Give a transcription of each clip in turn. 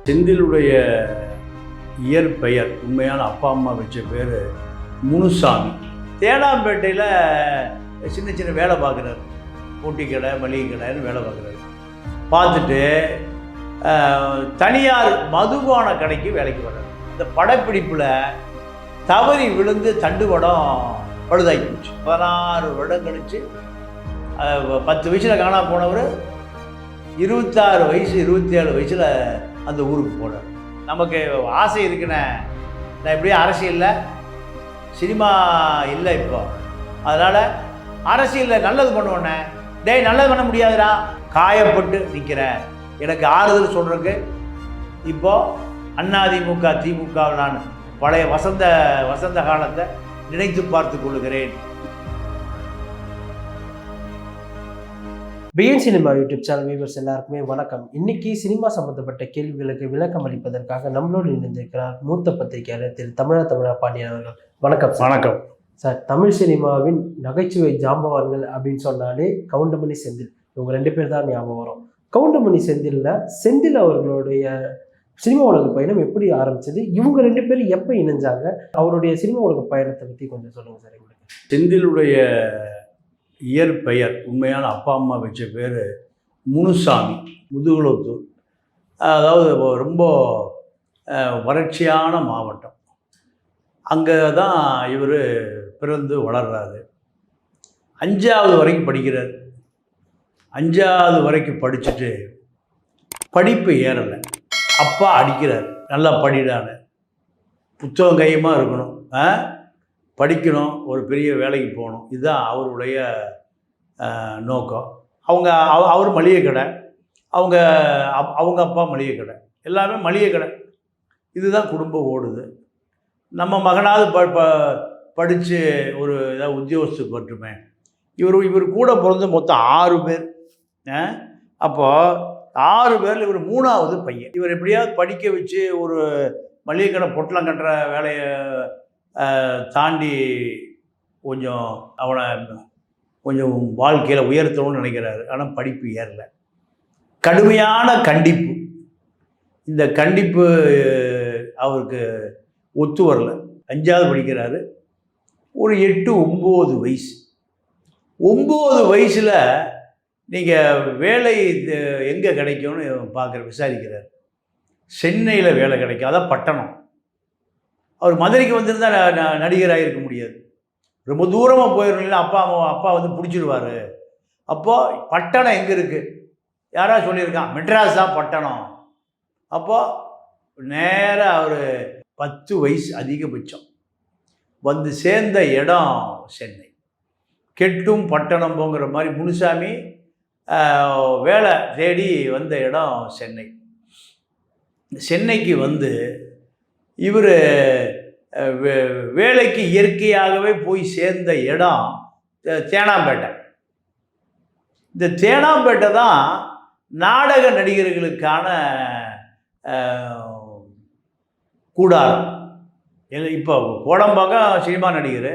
செந்திலுடைய இயற்பெயர் உண்மையான அப்பா அம்மா வச்ச பேர் முனுசாமி. தேனாம்பேட்டையில் சின்ன சின்ன வேலை பார்க்குறாரு. பூட்டி கடை, மளிகை கடைன்னு வேலை பார்க்குறாரு. பார்த்துட்டு தனியார் மதுபான கடைக்கு வேலைக்கு வர்றாரு. இந்த படப்பிடிப்பில் தவறி விழுந்து தண்டுவடம் பழுதாகி போச்சு. 16 வருடம் கழிச்சு 10 வயசில் காணா போனவர் 26 வயசு 27 வயசில் அந்த ஊருக்கு போனார். நமக்கு ஆசை இருக்குண்ணே, நான் எப்படியும் அரசியலில் சினிமா இல்லை இப்போ, அதனால் அரசியலில் நல்லது பண்ணுவேண்ணே. டேய், நல்லது பண்ண முடியாதுடா, காயப்பட்டு நிற்கிறேன், எனக்கு ஆறுதல் சொல்கிறதுக்கு இப்போது அதிமுக திமுகவில் நான் பழைய வசந்த காலத்தை நினைத்து பார்த்து கொள்கிறேன். BN cinema YouTube channel viewers எல்லாருக்குமே வணக்கம். இன்னைக்கு சினிமா சம்பந்தப்பட்ட கேள்விகளுக்கு விளக்கம் அளிப்பதற்காக நம்மளோடு இணைந்திருக்கிறார் மூத்த பத்திரிகையாளர் திரு தமிழா பாண்டியன் அவர்கள். வணக்கம். வணக்கம் சார். தமிழ் சினிமாவின் நகைச்சுவை ஜாம்பவான்கள் அப்படின்னு சொன்னாலே கவுண்டமணி செந்தில், இவங்க 2 பேர் தான் ஞாபகம் வரும். கவுண்டமணி செந்தில் அவர்களுடைய சினிமா உலக பயணம் எப்படி ஆரம்பிச்சது, இவங்க 2 பேரும் எப்போ இணைஞ்சாங்க, அவருடைய சினிமா உலக பயணத்தை பற்றி கொஞ்சம் சொல்லுங்க சார் எங்களுக்கு. செந்திலுடைய இயற்பெயர் உண்மையான அப்பா அம்மா வச்ச பேர் முனுசாமி, முதுகுளத்தூர். அதாவது ரொம்ப வறட்சியான மாவட்டம். அங்கே தான் இவர் பிறந்து வளர்றாரு. 5வது வரைக்கும் படிக்கிறார். 5வது வரைக்கும் படிச்சுட்டு படிப்பு ஏறலை. அப்பா அடிக்கிறார், நல்லா படிடான்னு, புத்தகம் கையமாக இருக்கணும், படிக்கணும், ஒரு பெரிய வேலைக்கு போகணும், இதுதான் அவருடைய நோக்கம். அவர் மளிகை கடை, அவங்க அப்பா மளிகை கடை, எல்லாமே மளிகை கடை, இதுதான் குடும்பம் ஓடுது. நம்ம மகனாவது படித்து ஒரு ஏதாவது உத்தியோகத்துக்கு பட்டுமே. இவர் கூட பிறந்து மொத்தம் 6 பேர். அப்போது 6 பேரில் இவர் 3வது பையன். இவர் எப்படியாவது படிக்க வச்சு ஒரு மளிகை கடை பொட்டலம் கட்டுற வேலையை தாண்டி அவனை கொஞ்சம் வாழ்க்கையில் உயர்த்தணும்னு நினைக்கிறாரு. ஆனால் படிப்பு ஏறலை. கடுமையான கண்டிப்பு. இந்த கண்டிப்பு அவருக்கு ஒத்து வரல. 5வது படிக்கிறாரு. ஒரு 8-9 வயசு. 9 வயசில் நீங்கள் வேலை எங்கே கிடைக்கும்னு விசாரிக்கிறார். சென்னையில் வேலை கிடைக்கும், அதான் பட்டணம். அவர் மதுரைக்கு வந்திருந்தால் நடிகராக இருக்க முடியாது. ரொம்ப தூரமாக போயிடணும், அப்பா வந்து பிடிச்சிடுவார். அப்போது பட்டணம் எங்கே இருக்குது, யாராவது சொல்லியிருக்கான், மெட்ராஸ் தான் பட்டணம். அப்போது நேராக அவர் 10 வயசு அதிகபட்சம் வந்து சேர்ந்த இடம் சென்னை. கெட்டும் பட்டணம் போங்கிற மாதிரி முனுசாமி வேலை தேடி வந்த இடம் சென்னை. சென்னைக்கு வந்து இவர் வேலைக்கு இயற்கையாகவே போய் சேர்ந்த இடம் தேனாம்பேட்டை. இந்த தேனாம்பேட்டை தான் நாடக நடிகர்களுக்கான கூடாரம். இப்போ கோடம்பாக்கம் சினிமா நடிகர்,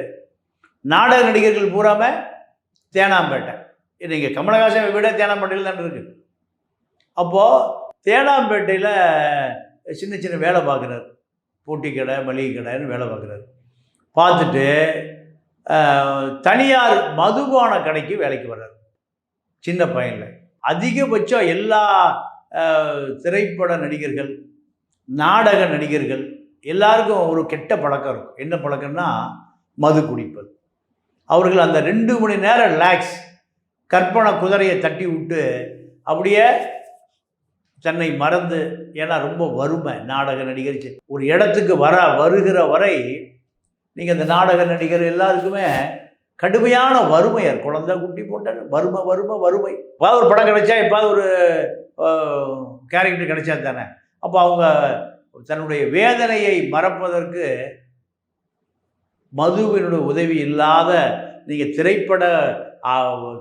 நாடக நடிகர்கள் பூராமல் தேனாம்பேட்டை. இன்றைக்கி கமலஹாசன் விட தேனாம்பேட்டையில் தான் இருக்குது. அப்போது தேனாம்பேட்டையில் சின்ன சின்ன வேலை பார்க்குறாரு. பூட்டி கடை, மளிகை கடைன்னு வேலை பார்க்குறாரு. பார்த்துட்டு தனியார் மதுபான கடைக்கு வேலைக்கு வர்றாரு. சின்ன பையனில் அதிகபட்சம் எல்லா திரைப்பட நடிகர்கள், நாடக நடிகர்கள் எல்லாருக்கும் ஒரு கெட்ட பழக்கம் இருக்கும். என்ன பழக்கம்னா மது குடிப்பது. அவர்கள் அந்த 2 மணி நேரம் ரிலாக்ஸ், கற்பனை குதிரையை தட்டி விட்டு அப்படியே தன்னை மறந்து, ஏன்னா ரொம்ப வறுமை. நாடக நடிகர் ஒரு இடத்துக்கு வருகிற வரை நீங்கள் அந்த நாடக நடிகர் எல்லாருக்குமே கடுமையான வறுமையார். குழந்தை குட்டி போட்டால் வறுமை. எப்பாவது ஒரு படம் கிடைச்சா, எப்பாவது ஒரு கேரக்டர் கிடைச்சா தானே. அப்போ அவங்க தன்னுடைய வேதனையை மறப்பதற்கு மதுவினுடைய உதவி இல்லாத நீங்கள் திரைப்பட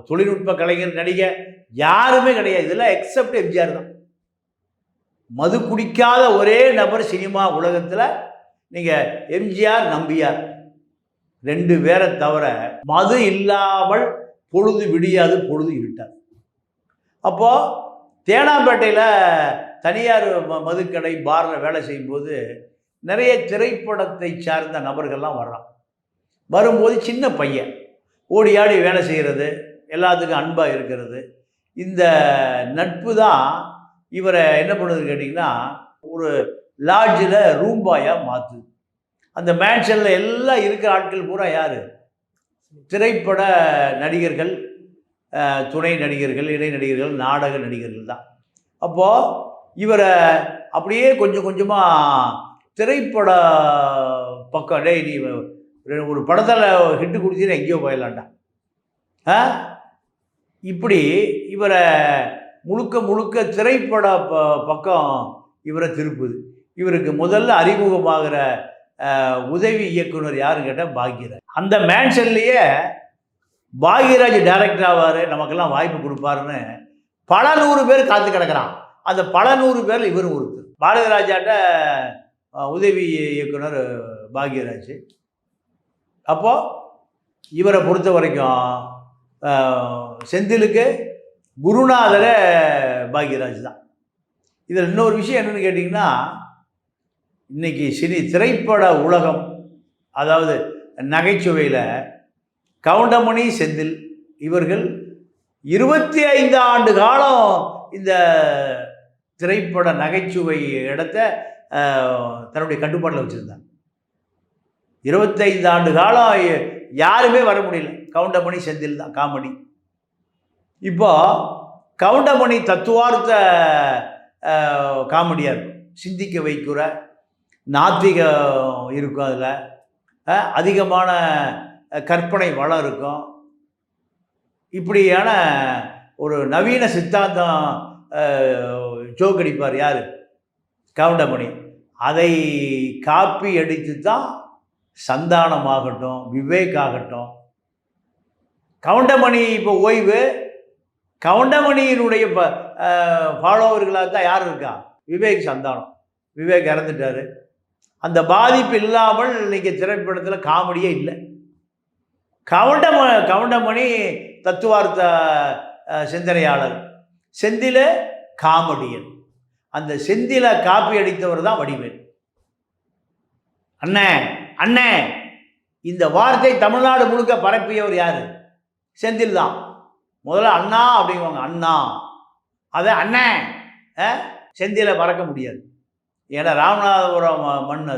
தொழில்நுட்ப கலைஞர், நடிகர் யாருமே கிடையாது. இதெல்லாம் எக்ஸப்ட் எம்ஜிஆர் தான். மது குடிக்காத ஒரே நபர் சினிமா உலகத்தில் நீங்கள் எம்ஜிஆர், நம்பியார் 2 பேரை தவிர மது இல்லாமல் பொழுது விடியாது, பொழுது இருட்டாது. அப்போது தேனாம்பேட்டையில் தனியார் மதுக்கடை பாரில் வேலை செய்யும்போது நிறைய திரைப்படத்தை சார்ந்த நபர்கள்லாம் வர்றான். வரும்போது சின்ன பையன் ஓடி ஆடி வேலை செய்கிறது, எல்லாத்துக்கும் அன்பாக இருக்கிறது. இந்த நட்பு தான் இவரை என்ன பண்ணுதுன்னு கேட்டிங்கன்னா, ஒரு லாட்ஜில் ரூம் பாயாக மாற்றுது. அந்த மேன்ஷனில் எல்லாம் இருக்கிற ஆட்கள் பூரா யார்? திரைப்பட நடிகர்கள், துணை நடிகர்கள், இணை நடிகர்கள், நாடக நடிகர்கள் தான். அப்போது இவரை அப்படியே கொஞ்சம் கொஞ்சமாக திரைப்பட பக்கம், டே நீ ஒரு படத்தில் ஹிட்டு கொடுத்தீங்கன்னா எங்கேயோ போயிடலாண்டா, இப்படி இவரை முழுக்க முழுக்க திரைப்பட பக்கம் இவரை திருப்புது. இவருக்கு முதல்ல அறிமுகமாகிற உதவி இயக்குனர் யாருன்னு கேட்டால் பாக்யராஜ். அந்த மேன்ஷன்லேயே பாக்யராஜ் டைரக்டர் ஆவார், நமக்கெல்லாம் வாய்ப்பு கொடுப்பாருன்னு பல 100 பேர் காத்து கிடக்கிறான். அந்த பல 100 பேரில் இவரும் ஒருத்தர். பாரதிராஜாட்ட உதவி இயக்குனர் பாக்யராஜ். அப்போது இவரை பொறுத்த வரைக்கும் செந்திலுக்கு குருநாதரே பாக்யராஜ் தான். இதில் இன்னொரு விஷயம் என்னென்னு கேட்டிங்கன்னா, இன்றைக்கி திரைப்பட உலகம், அதாவது நகைச்சுவையில் கவுண்டமணி, செந்தில் இவர்கள் 25 ஆண்டு காலம் இந்த திரைப்பட நகைச்சுவை இடத்த தன்னுடைய கட்டுப்பாட்டில் வச்சுருந்தாங்க. 25 ஆண்டு காலம் யாருமே வர முடியல. கவுண்டமணி, செந்தில் தான் காமெடி. இப்போ கவுண்டமணி தத்துவார்த்த காமெடியாக இருக்கும், சிந்திக்க வைக்கிற நாத்திகம் இருக்கும், அதில் அதிகமான கற்பனை வளம் இருக்கும். இப்படியான ஒரு நவீன சித்தாந்தம் ஜோக் அடிப்பார் யார்? கவுண்டமணி. அதை காப்பி அடித்து தான் சந்தானமாகட்டும், விவேக் ஆகட்டும். கவுண்டமணி இப்போ ஓய்வு, கவுண்டமணியினுடைய ஃபாலோவர்களாக தான் யார் இருக்கா? விவேக் சந்தானம். விவேக் இறந்துட்டார். அந்த பாதிப்பு இல்லாமல் இன்றைக்கி திரைப்படத்தில் காமெடியே இல்லை. கவுண்டமணி தத்துவார்த்த சிந்தனையாளர், செந்தில காமெடியன். அந்த செந்தில காப்பி அடித்தவர் தான் வடிவேல். அண்ணே அண்ணே இந்த வார்த்தை தமிழ்நாடு முழுக்க பரப்பியவர் யார்? செந்தில் தான். முதல்ல அண்ணா அப்படிங்குவாங்க, அண்ணா. அதை அண்ணே செந்தில மறக்க முடியாது. ஏன்னா ராமநாதபுரம் மண்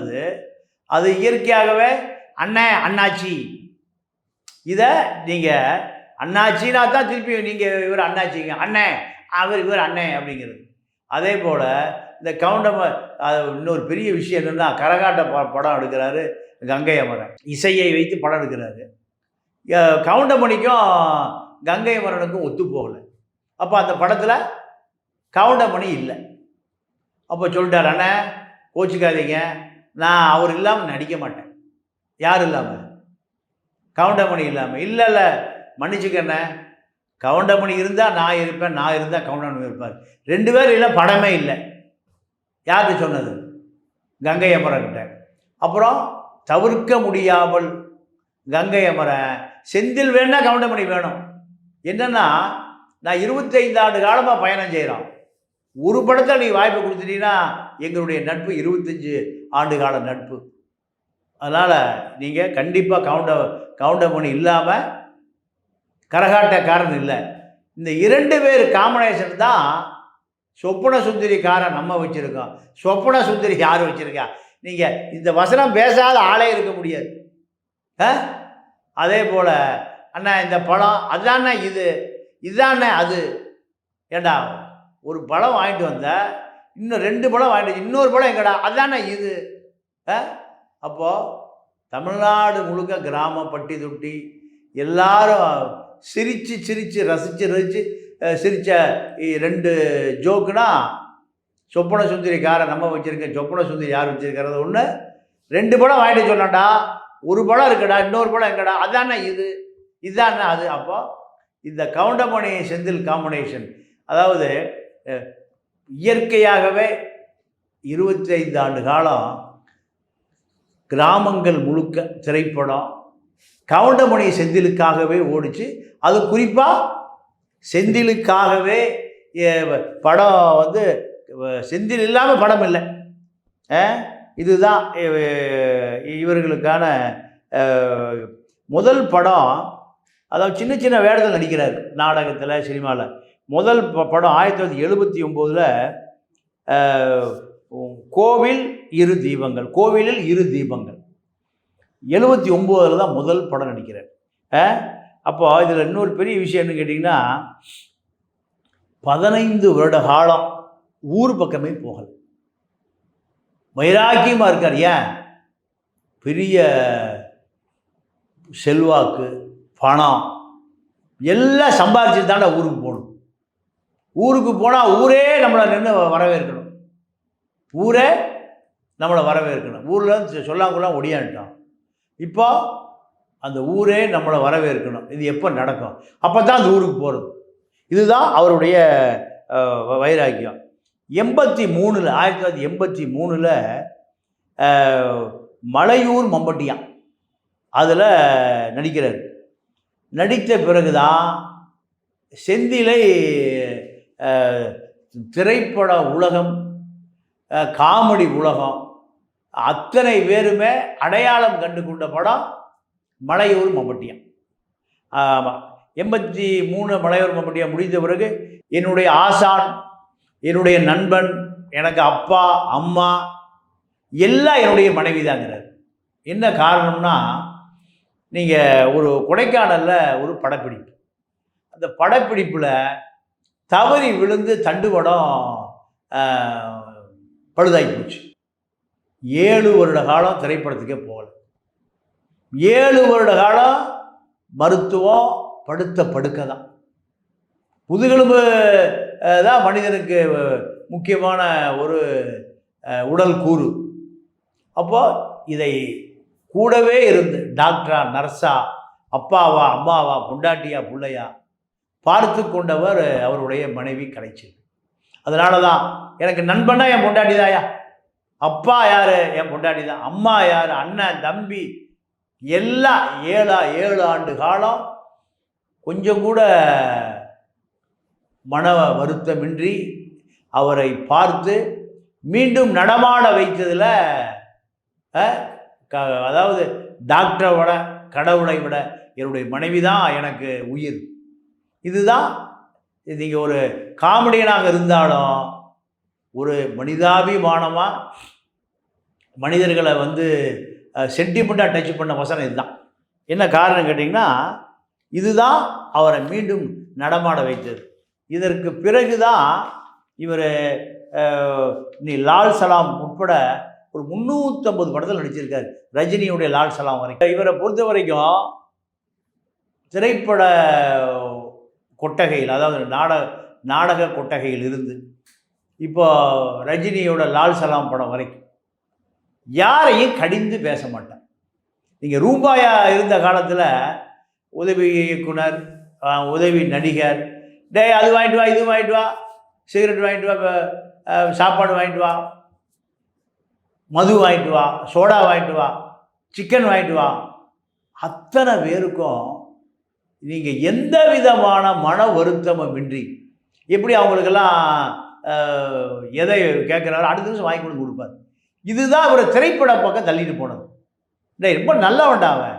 அது இயற்கையாகவே அண்ணே அண்ணாச்சி. இதை நீங்கள் அண்ணாச்சின்னா தான் திருப்பி நீங்கள் இவர் அண்ணாச்சிங்க, அண்ணே இவர் அண்ணே அப்படிங்கிறது. அதே போல் இந்த இன்னொரு பெரிய விஷயம் என்னென்னா, கரகாட்ட படம் எடுக்கிறாரு கங்கை அமரன், இசையை வைத்து படம் எடுக்கிறாரு. கவுண்டமணிக்கும் கங்கை அமரனுக்கும் ஒத்து போகலை. அப்போ அந்த படத்தில் கவுண்டமணி இல்லை. அப்போ சொல்லிட்டார், அண்ணே கோச்சிக்காதீங்க, நான் அவர் இல்லாமல் நடிக்க மாட்டேன். யார் இல்லாமல்? கவுண்டமணி இல்லாமல். இல்லை மன்னிச்சுக்கண்ணே, கவுண்டமணி இருந்தால் நான் இருப்பேன், நான் இருந்தால் கவுண்டமணி இருப்பார். 2 பேர் இல்லை, படமே இல்லை. யாருக்கு சொன்னது? கங்கை அமரன்கிட்ட. அப்புறம் தவிர்க்க முடியாமல் கங்கை அமரன், செந்தில் வேணா கவுண்டமணி வேணும். என்னென்னா, நான் 25 ஆண்டு காலமாக பயணம் செய்கிறோம். ஒரு படத்தில் நீ வாய்ப்பு கொடுத்துட்டீங்கன்னா எங்களுடைய நட்பு 25 ஆண்டு கால நட்பு. அதனால் நீங்கள் கண்டிப்பாக கவுண்டமணி இல்லாமல் கரகாட்டக்காரன் இல்லை. இந்த 2 பேர் காம்பினேஷன் தான் சொப்பன சுந்தரிக்காரன் நம்ம வச்சுருக்கோம். சொப்பன சுந்தரி யார் வச்சுருக்கா? நீங்கள் இந்த வசனம் பேசாத ஆளே இருக்க முடியாது. அதே போல் அண்ணா இந்த பழம் அதாண்ணா, இதுதாண்ணே அது. ஏண்டா ஒரு பழம் வாங்கிட்டு வந்தால் இன்னும் 2 பழம் வாங்கிட்டு இன்னொரு பழம் எங்கடா, அதாண்ணா இது. அப்போது தமிழ்நாடு முழுக்க கிராமம் பட்டி தொட்டி எல்லாரும் சிரித்து சிரித்து ரசித்து சிரித்த 2 ஜோக்குனா, சொப்பன சுந்தரிக்காரன் நம்ம வச்சுருக்கேன், சொப்பன சுந்தரி யார் வச்சுருக்கிறது ஒன்று. 2 பழம் வாங்கிட்டு சொன்னான்டா, ஒரு பழம் இருக்குடா, இன்னொரு பழம் எங்கடா, அதானே இதுதானே அது. அப்போ இந்த கவுண்டமணி செந்தில் காம்பினேஷன், அதாவது இயற்கையாகவே 25 ஆண்டு காலம் கிராமங்கள் முழுக்க திரைப்படம் கவுண்டமணி செந்திலுக்காகவே ஓடிச்சு. அது குறிப்பாக செந்திலுக்காகவே படம் வந்து செந்தில் இல்லாமல் படம் இல்லை. இதுதான் இவர்களுக்கான முதல் படம். அதாவது சின்ன சின்ன வேடத்தில் நடிக்கிறார் நாடகத்தில், சினிமாவில். முதல் படம் 1979 கோவில் இரு தீபங்கள், கோவிலில் இரு தீபங்கள். 79 தான் முதல் படம் நடிக்கிறார். அப்போ இதில் இன்னொரு பெரிய விஷயம் என்ன கேட்டிங்கன்னா, 15 வருட காலம் ஊர் பக்கமே போகலை. வைராக்கியமாக இருக்கார். ஏன்? பெரிய செல்வாக்கு, பணம் எல்லாம் சம்பாதிச்சுட்டு தாண்டா ஊருக்கு போகணும். ஊருக்கு போனால் ஊரே நம்மளை நின்று வரவேற்கணும். ஊரே நம்மளை வரவேற்கணும். ஊரில் சொல்லாங்கலாம் ஒடியான்ட்டான். இப்போ அந்த ஊரே நம்மளை வரவேற்கணும். இது எப்போ நடக்கும்? அப்போ தான் அந்த ஊருக்கு போகிறது. இதுதான் அவருடைய வைராக்கியம். 1983 மலையூர் மம்பட்டியான் அதில் நடிக்கிறார். நடித்த பிறகு தான் செந்திலை திரைப்பட உலகம், காமெடி உலகம் அத்தனை பேருமே அடையாளம் கண்டு கொண்ட படம் மலையூர் மம்பட்டியான். 83 மலையூர் மம்பட்டியான் முடிந்த பிறகு என்னுடைய ஆசான், என்னுடைய நண்பன், எனக்கு அப்பா அம்மா எல்லாம் என்னுடைய மனைவி தாங்கிறார். என்ன காரணம்னா, நீங்கள் ஒரு கொடைக்கானலில் ஒரு படப்பிடிப்பு, அந்த படப்பிடிப்பில் தவறி விழுந்து தண்டுவடம் பழுதாகி போச்சு. 7 வருட காலம் திரைப்படத்துக்கே போகல. 7 வருட காலம் மருத்துவம், படுத்த படுக்க தான். முதுகெலும்பு தான் மனிதனுக்கு முக்கியமான ஒரு உடல் கூறு. அப்போது இதை கூடவே இருந்து டாக்டரா, நர்ஸா, அப்பாவா, அம்மாவா, பொண்டாட்டியா, பிள்ளையா பார்த்து கொண்டவர் அவருடைய மனைவி கிடைச்சி. அதனால தான் எனக்கு நண்பனா என் பொண்டாட்டி தாயா, அப்பா யார், என் பொண்டாட்டி தான், அம்மா யார், அண்ணன் தம்பி எல்லாம் 7 ஆண்டு காலம் கொஞ்சம் கூட மன வருத்தமின்றி அவரை பார்த்து மீண்டும் நடமாட வைத்ததில், அதாவது டாக்டரை விட, கடவுளை விட என்னுடைய மனைவி தான் எனக்கு உயிர். இதுதான். நீங்கள் ஒரு காமெடியனாக இருந்தாலும் ஒரு மனிதாபிமானமாக மனிதர்களை சென்டிமெண்ட்டாக டச் பண்ண வசனம் இதுதான். என்ன காரணம் கேட்டிங்கன்னா, இதுதான் அவரை மீண்டும் நடமாட வைத்தது. இதற்கு பிறகு தான் இவர் நீ லால் சலாம் உட்பட ஒரு 350 படத்தில் நடிச்சிருக்கார். ரஜினியுடைய லால் சலாம் வரைக்கும். இவரை பொறுத்த வரைக்கும் திரைப்பட கொட்டகையில், அதாவது நாடக கொட்டகையில் இருந்து இப்போ ரஜினியோட லால் சலாம் படம் வரைக்கும் யாரையும் கடிந்து பேச மாட்டார். நீங்கள் ரூபாயா இருந்த காலத்தில் உதவி இயக்குனர், உதவி நடிகர், டே அது வாங்கிட்டு வா, இது வாங்கிட்டு வா, சிகரெட் வாங்கிட்டு வா, சாப்பாடு வாங்கிட்டு வா, மது வாங்கிட்டு வா, சோடா வாங்கிட்டு வா, சிக்கன் வாங்கிட்டு வா, அத்தனை பேருக்கும் நீங்கள் எந்த விதமான மன வருத்தமின்றி எப்படி அவங்களுக்கெல்லாம் எதை கேட்குறாரோ அடுத்த நிமிஷம் வாங்கி கொண்டு கொடுப்பார். இதுதான் அவரை திரைப்பட பக்கம் தள்ளிட்டு போனது. டே ரொம்ப நல்லவன்டா அவன்,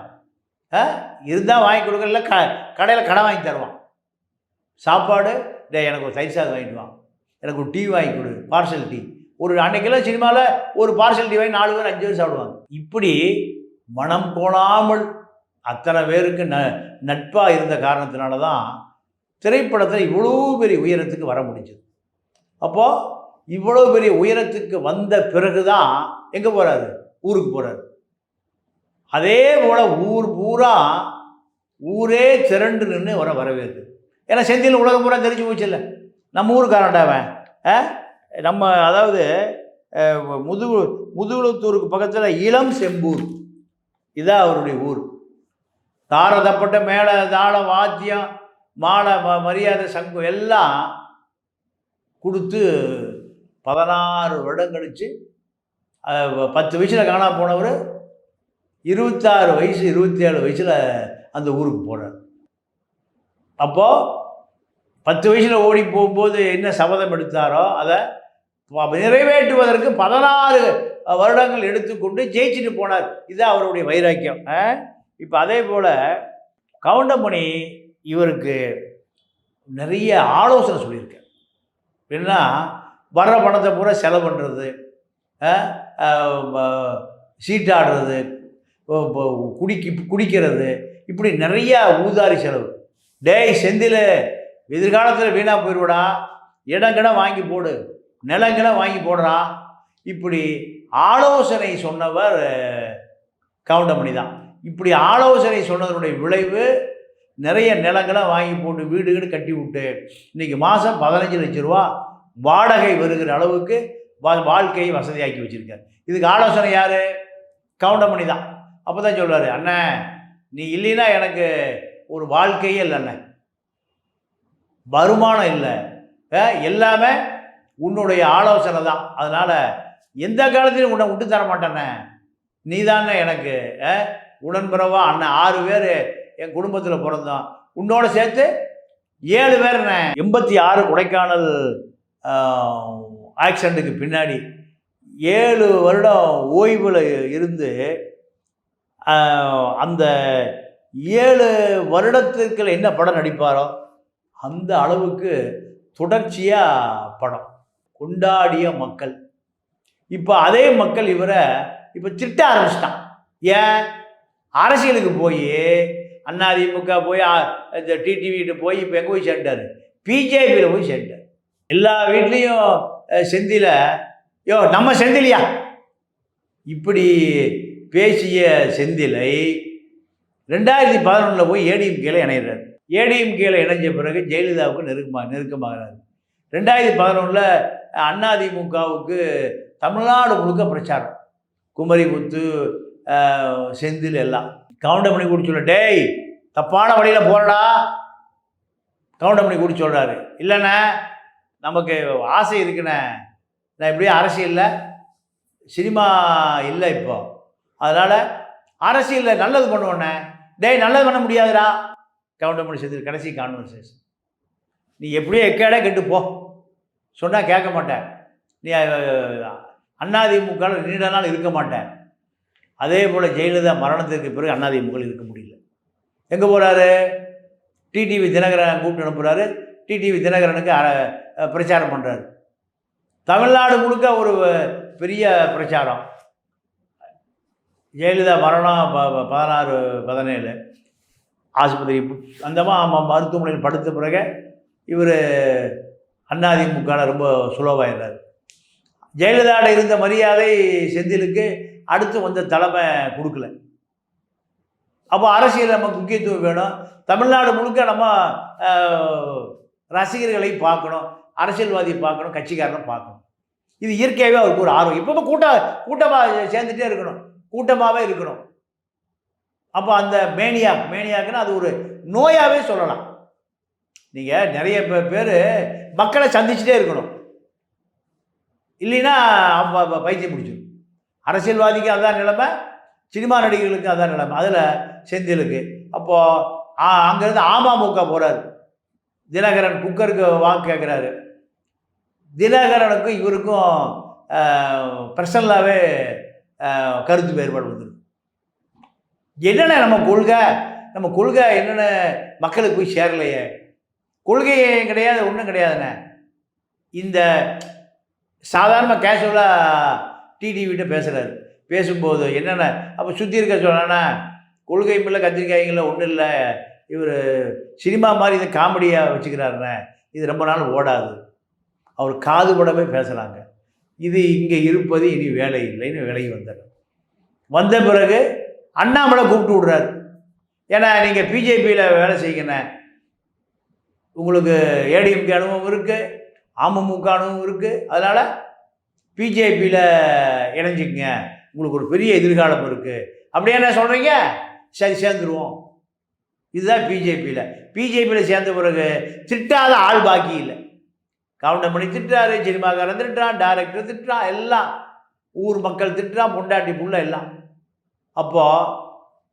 இருந்தால் வாங்கி கொடுக்கல, கடையில் கடை வாங்கி தருவான். சாப்பாடு, டே எனக்கு ஒரு தயிர் சாதம் வாங்கிட்டு வாங்க, எனக்கு ஒரு டீ வாங்கி கொடு, பார்சல் டீ. ஒரு அன்றைக்கெல்லாம் சினிமாவில் ஒரு பார்சல் டீ வாங்கி 4 பேர் 5 பேர் சாப்பிடுவாங்க. இப்படி மனம் கோணாமல் அத்தனை பேருக்கு நட்பாக இருந்த காரணத்தினால தான் திரைப்படத்தில் இவ்வளோ பெரிய உயரத்துக்கு வர முடிஞ்சது. அப்போது இவ்வளோ பெரிய உயரத்துக்கு வந்த பிறகு தான் எங்கே போகிறாரு? ஊருக்கு போகிறாரு. அதே போல் ஊர் பூரா ஊரே திரண்டு நின்று வரவேற்குது. ஏன்னா செந்தில் உலகம் பூரா தெரிஞ்சு போச்சு இல்லை, நம்ம ஊருக்காரண்டாவன். நம்ம அதாவது முதுகுளத்தூருக்கு பக்கத்தில் இளம் செம்பூர், இதான் அவருடைய ஊர். தாரதப்பட்ட மேலே தாளம், வாத்தியம், மாலை, மரியாதை, சங்கம் எல்லாம் கொடுத்து 16 வருடம் கழித்து 10 வயசில் காணா போனவர் 26 வயசு 27 வயசில் அந்த ஊருக்கு போகிறார். அப்போது 10 வயசில் ஓடி போகும்போது என்ன சபதம் எடுத்தாரோ அதை நிறைவேற்றுவதற்கு 16 வருடங்கள் எடுத்துக்கொண்டு ஜெயிச்சுட்டு போனார். இதுதான் அவருடைய வைராக்கியம். இப்போ அதே போல் கவுண்டமணி இவருக்கு நிறைய ஆலோசனை சொல்லியிருக்கார். என்னன்னா, வர்ற பணத்தை பூரா செலவு பண்ணுறது, சீட்டாடுறது, குடிக்கிறது, இப்படி நிறையா ஊதாரி செலவு. டேய் செந்தில், எதிர்காலத்தில் வீணாக போயிடுவடா, இடங்கிடம் வாங்கி போடு, நிலங்கிடம் வாங்கி போடுறான். இப்படி ஆலோசனை சொன்னவர் கவுண்டமணி தான். இப்படி ஆலோசனை சொன்னதனுடைய விளைவு நிறைய நிலங்களை வாங்கி போட்டு வீடு கட்டி விட்டு இன்றைக்கி மாதம் 15 லட்ச ரூபா வாடகை வருகிற அளவுக்கு வாழ்க்கையை வசதியாக்கி வச்சுருக்கார். இதுக்கு ஆலோசனை யார்? கவுண்டமணி தான். அப்போ தான் சொல்வார், அண்ணன் நீ இல்லைன்னா எனக்கு ஒரு வாழ்க்கையே இல்லை அண்ணன், வருமானம் இல்லை, எல்லாமே உன்னுடைய ஆலோசனை தான். அதனால் எந்த காலத்திலும் உன்னை விட்டு தர மாட்டேண்ணே, நீ தானே எனக்கு உடன்பிறவா. அண்ணன் 6 பேர் என் குடும்பத்தில் பிறந்தோம், உன்னோட சேர்த்து 7 பேர்ண்ணே. 86 கொடைக்கானல் ஆக்சிடெண்ட்டுக்கு பின்னாடி 7 வருடம் ஓய்வில் இருந்து அந்த 7 வருடத்திற்கு என்ன படம் நடிப்பாரோ அந்த அளவுக்கு தொடர்ச்சியாக படம் கொண்டாடிய மக்கள். இப்போ அதே மக்கள் இவரை இப்போ திட்ட ஆரம்பிச்சிட்டான். ஏன்? அரசியலுக்கு போய் அதிமுக போய் இந்த டிடிவிட்டு போய் இப்போ எங்கே போய் சேர்ந்தார்? பிஜேபியில் போய் சேர்ந்தார். எல்லா வீட்லேயும் செந்தில, யோ நம்ம செந்திலியா இப்படி பேசிய செந்திலை 2011 போய் ஏடிஎம்கேல இணைகிறார். ஏடிஎம்கேல இணைஞ்ச பிறகு ஜெயலலிதாவுக்கு நெருக்கமாகிறார். 2011 அதிமுகவுக்கு தமிழ்நாடு முழுக்க பிரச்சாரம், குமரிமுத்து, செந்தில் எல்லாம். கவுண்டமணி கூட சொல்ல, டேய் தப்பான வழியில் போகிறடா. கவுண்டமணி கூட சொல்கிறாரு, இல்லைண்ணே நமக்கு ஆசை இருக்குண்ணே, நான் இப்படியே அரசியலில் சினிமா இல்லை இப்போ, அதனால் அரசியலில் நல்லது பண்ணுவோண்ணே. டேய் நல்லது பண்ண முடியாதுடா. கவுண்டமணி செந்தில் கடைசி கான்வர்சேஷன், நீ எப்படியோ எக்கேடே கெட்டு போ சொன்னால் கேட்க மாட்டேன், நீ அதிமுகவில் நீண்ட நாள் இருக்க மாட்டேன். அதே போல் ஜெயலலிதா மரணத்திற்கு பிறகு அதிமுக இருக்க முடியல. எங்கே போகிறாரு? டிடிவி தினகரன் கூப்பிட்டு அனுப்புகிறாரு. டிடிவி தினகரனுக்கு பிரச்சாரம் பண்ணுறாரு. தமிழ்நாடு முழுக்க ஒரு பெரிய பிரச்சாரம். ஜெயலலிதா மரணம் 16, 17 ஆஸ்பத்திரி அந்தமாக மருத்துவமனையில் படுத்த பிறகு இவர் அதிமுகவில் ரொம்ப சுலபாயிடுறார். ஜெயலலிதாவோட இருந்த மரியாதை செந்திலுக்கு அடுத்து வந்த தலைமை கொடுக்கல. அப்போ அரசியல் நமக்கு முக்கியத்துவம் வேணும், தமிழ்நாடு முழுக்க நம்ம ரசிகர்களை பார்க்கணும், அரசியல்வாதியை பார்க்கணும், கட்சிக்காரனை பார்க்கணும். இது இயற்கையாகவே அவருக்கு ஒரு ஆர்வம். இப்போ கூட்டமாக சேர்ந்துட்டே இருக்கணும், கூட்டமாகவே இருக்கணும். அப்போ அந்த மேனியாக்குன்னா அது ஒரு நோயாகவே சொல்லலாம். நீங்கள் நிறைய பேர் மக்களை சந்திச்சுட்டே இருக்கணும், இல்லைன்னா பைத்தியம் பிடிச்சிடும். அரசியல்வாதிக்கு அதுதான் நிலைமை, சினிமா நடிகர்களுக்கு அதுதான் நிலைமை. அதில் செந்திலுக்கு அப்போது அங்கேருந்து அமமுக போகிறார். தினகரன் குக்கருக்கு வாக்கு கேட்குறாரு. தினகரனுக்கும் இவருக்கும் பர்சனலாகவே கருத்து வேறுபாடு வந்துருக்கு. என்னென்ன நம்ம கொள்கை என்னென்ன மக்களுக்கு போய் சேரலையே, கொள்கையே கிடையாது, ஒன்றும் கிடையாதுண்ணே. இந்த சாதாரண கேஷுவலாக டிடிவிட்ட பேசுகிறாரு. பேசும்போது என்னென்ன அப்போ சுற்றி இருக்க சொன்னா, கொள்கையும் இல்லை கத்திரிக்காய்ங்கள ஒன்றும் இல்லை, இவர் சினிமா மாதிரி இதை காமெடியாக வச்சுக்கிறாருண்ணே, இது ரொம்ப நாள் ஓடாது. அவர் காது படமே பேசுகிறாங்க. இது இங்கே இருப்பது இனி வேலை இல்லைன்னு விலகி வந்தார். வந்த பிறகு அண்ணாமலை கூப்பிட்டு விடுறாரு. ஏன்னா நீங்கள் பிஜேபியில் வேலை செய்யணும், உங்களுக்கு ஏடிஎம்கே அனுபவம் இருக்குது, அமமுக அனுபவம் இருக்குது, அதனால் பிஜேபியில் இணைஞ்சிங்க, உங்களுக்கு ஒரு பெரிய எதிர்காலம் இருக்குது. அப்படியே என்ன சொல்கிறீங்க? சரி சேர்ந்துருவோம். இதுதான் பிஜேபியில் சேர்ந்த பிறகு திட்டாத ஆள் பாக்கி இல்லை. கவுண்டமணி திட்டுறாரு, சினிமாக்காரன் திட்டுறான், டைரக்டர் திட்டுறான், எல்லாம் ஊர் மக்கள் திட்டுறான், பொண்டாட்டி புள்ள எல்லாம். அப்போது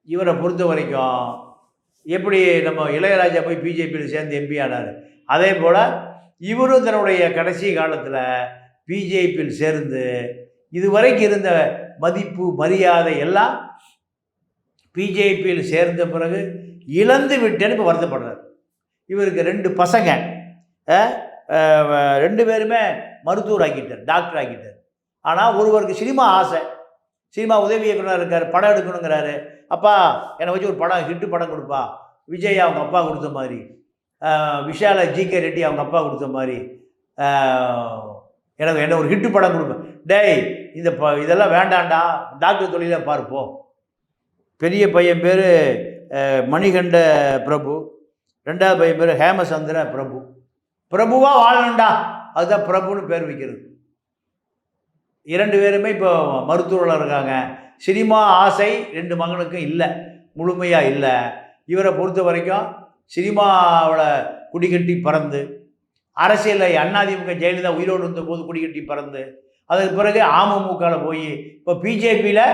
இவரை பொறுத்த வரைக்கும் எப்படி நம்ம இளையராஜா போய் பிஜேபியில் சேர்ந்து எம்பி ஆனார், அதே போல் இவரும் தன்னுடைய கடைசி காலத்தில் பிஜேபியில் சேர்ந்து இதுவரைக்கும் இருந்த மதிப்பு மரியாதை எல்லாம் பிஜேபியில் சேர்ந்த பிறகு இழந்து விட்டேன்னு இப்போ வருத்தப்படுறார். இவருக்கு 2 பசங்க, 2 பேருமே மருத்துவர் ஆக்கிட்டார், டாக்டர் ஆக்கிட்டார். ஆனால் ஒருவருக்கு சினிமா ஆசை, சினிமா உதவி இயக்குனர் இருக்கார், படம் எடுக்கணுங்கிறாரு. அப்பா என்னை வச்சு ஒரு படம் ஹிட்டு படம் கொடுப்பா, விஜய் அவங்க அப்பா கொடுத்த மாதிரி, விஷால ஜிகே ரெட்டி அவங்க அப்பா கொடுத்த மாதிரி எனக்கு என்ன ஒரு ஹிட்டு படம் கொடுப்பேன். டேய் இதெல்லாம் வேண்டாண்டா, டாக்டர் தொழிலை பார்ப்போம். பெரிய பையன் பேர் மணிகண்ட பிரபு, 2வது பையன் பேர் ஹேமசந்திர பிரபு. பிரபுவாக வாழணுண்டா, அதுதான் பிரபுன்னு பேர் வைக்கிறது. 2 பேருமே இப்போ மருத்துவர்கள் இருக்காங்க. சினிமா ஆசை 2 மகனுக்கும் இல்லை, முழுமையாக இல்லை. இவரை பொறுத்த வரைக்கும் சினிமாவில் குடிக்கட்டி பறந்து, அரசியலில் அதிமுக ஜெயலலிதா உயிரோடு இருந்தபோது குடிக்கட்டி பறந்து, அதுக்கு பிறகு அமமுகவில் போய் இப்போ பிஜேபியில்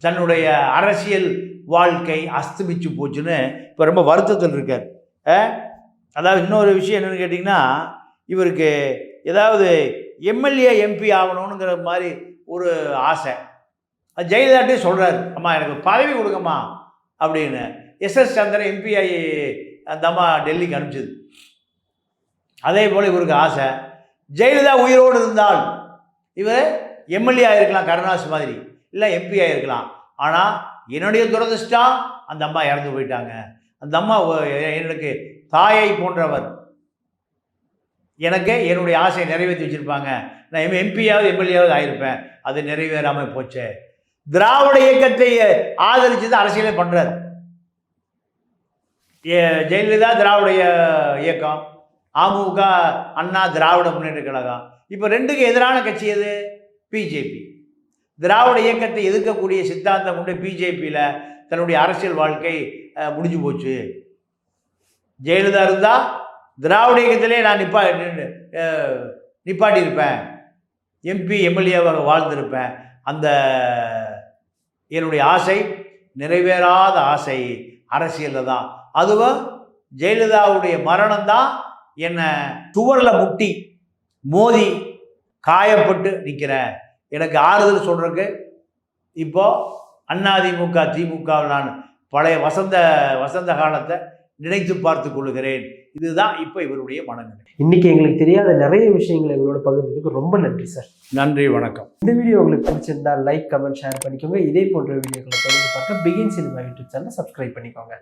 தன்னுடைய அரசியல் வாழ்க்கை அஸ்தமிச்சு போச்சுன்னு இப்போ ரொம்ப வருத்தத்தில் இருக்கார். அதாவது இன்னொரு விஷயம் என்னென்னு கேட்டிங்கன்னா, இவருக்கு ஏதாவது எம்எல்ஏ எம்பி ஆகணுங்கிற மாதிரி ஒரு ஆசை. அது ஜெயலலிதாட்டே சொல்கிறார், அம்மா எனக்கு பதவி கொடுங்கம்மா அப்படின்னு. எஸ்எஸ் சந்திரன் எம்பி ஆகி அந்த அம்மா டெல்லிக்கு அனுப்பிச்சது. அதே போல் இவருக்கு ஆசை, ஜெயலலிதா உயிரோடு இருந்தால் இவர் எம்எல்ஏ ஆகிருக்கலாம், கருணாஸ் மாதிரி, இல்லை எம்பி ஆகிருக்கலாம். ஆனால் என்னுடைய துரதிர்ஷ்டம் அந்த அம்மா இறந்து போயிட்டாங்க. அந்த அம்மா எனக்கு தாயை போன்றவர், எனக்கு என்னுடைய ஆசையை நிறைவேற்றி வச்சுருப்பாங்க. நான் எம்பியாவது எம்எல்ஏவாவது ஆகிருப்பேன், அது நிறைவேறாமல் போச்சு. திராவிட இயக்கத்தை ஆதரித்து தான் அரசியலே பண்ணுறார். ஜெயலலிதா திராவிட இயக்கம், அமமுக அண்ணா திராவிட முன்னேற்ற கழகம். இப்போ 2க்கு எதிரான கட்சி எது? பிஜேபி. திராவிட இயக்கத்தை எதிர்க்கக்கூடிய சித்தாந்தம் கொண்டு பிஜேபியில் தன்னுடைய அரசியல் வாழ்க்கை முடிஞ்சு போச்சு. ஜெயலலிதா இருந்தால் திராவிட இயக்கத்திலே நான் நிப்பாட்டியிருப்பேன், எம்பி எம்எல்ஏவாக வாழ்ந்திருப்பேன். அந்த என்னுடைய ஆசை நிறைவேறாத ஆசை அரசியலில் தான். அதுவும் ஜெயலலிதாவுடைய மரணம் தான் என்னை சுவரில் முட்டி மோதி காயப்பட்டு நிற்கிறேன். எனக்கு ஆறுதல் சொல்கிறதுக்கு இப்போது அதிமுக திமுகவில் நான் பழைய வசந்த காலத்தை நினைத்து பார்த்து கொள்கிறேன். இதுதான் இப்போ இவருடைய மனநிலை. இன்னைக்கு எங்களுக்கு தெரியாத நிறைய விஷயங்கள் எங்களோட பகிர்ந்ததுக்கு ரொம்ப நன்றி சார். நன்றி, வணக்கம். இந்த வீடியோ உங்களுக்கு பிடிச்சிருந்தா லைக், கமெண்ட், ஷேர் பண்ணிக்கோங்க. இதே போன்ற வீடியோக்களை தொடர்ந்து பார்க்க பிகின் சினிமா யூடியூப் சேனலை சப்ஸ்கிரைப் பண்ணிக்கோங்க.